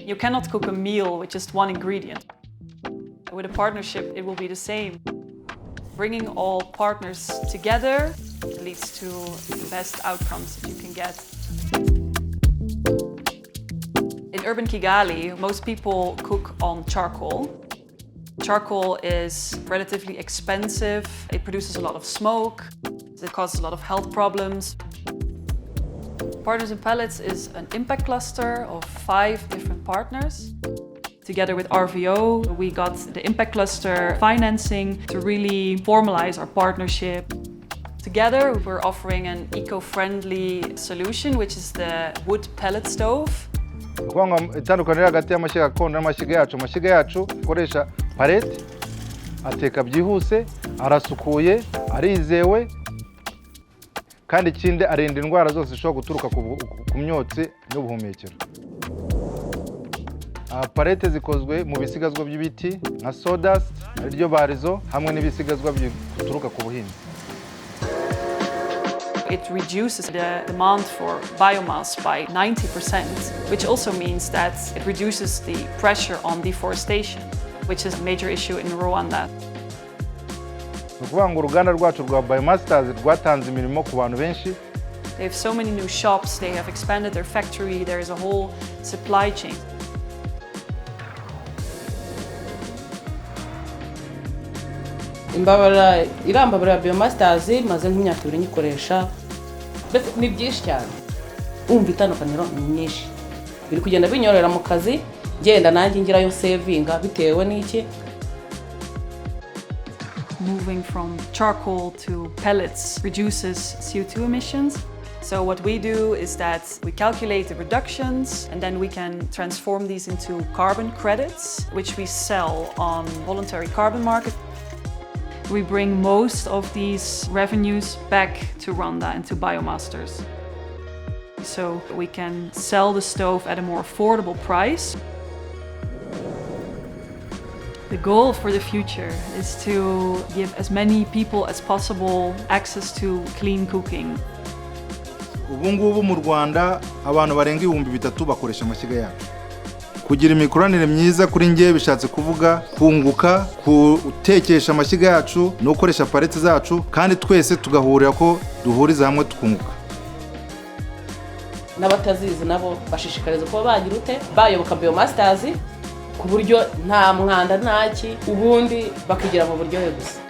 You cannot cook a meal with just one ingredient. With a partnership, it will be the same. Bringing all partners together leads to the best outcomes that you can get. In urban Kigali, most people cook on charcoal. Charcoal is relatively expensive. It produces a lot of smoke. It causes a lot of health problems. Partners in Pellets is an impact cluster of 5 different partners. Together with RVO, we got the impact cluster financing to really formalize our partnership. Together, we're offering an eco-friendly solution, which is the wood pellet stove. Itandukaniro hagati y'amashyiga gakondo n'amashyiga yacu. Amashyiga yacu akoresha pallet, ateka byihuse, arasukuye, arizewe, kandi ikindi arinda indwara zose zishobora guturuka ku myotsi n'ubuhumekero. Pellets zikozwe mu bisigazwa by'ibiti nka sawdust, aribyo barizo, hamwe n'ibisigazwa bituruka ku buhinzi. It reduces the demand for biomass by 90%, which also means that it reduces the pressure on deforestation, which is a major issue in Rwanda. Uruganda rwacu rwa biomasters rwatanze imirimo ku bantu benshi. They have so many new shops, they have expanded their factory, there is a whole supply chain. Irambabara biomasters maze nk'imyaka 2 nyikoresha. Ni byinshi cyane. Umva itandukaniro nyinshi. Biri kugenda binyorera mu kazi, ngenda nanjye ngirayo savinga bitewe n'iki. Moving from charcoal to pellets reduces CO2 emissions. So what we do is that we calculate the reductions and then we can transform these into carbon credits, which we sell on voluntary carbon market. We bring most of these revenues back to Rwanda and to biomasters. So we can sell the stove at a more affordable price. The goal for the future is to give as many people as possible access to clean cooking. Ubu ngubu mu Rwanda abantu barenga 3,000 bakoresha amashyiga yacu. Kugira imikoranire myiza kuri ngiye bishatse kuvuga kunguka kutekesha amashyiga yacu no gukoresha pellets zacu kandi twese tugahurira ko duhuriza hamwe tukunguka. N'abatazizi nabo bashishikariza kuba bagira ute bayoboka biomasters ku buryo nta mwanda ntaki ubundi bakigira mu buryo gusa.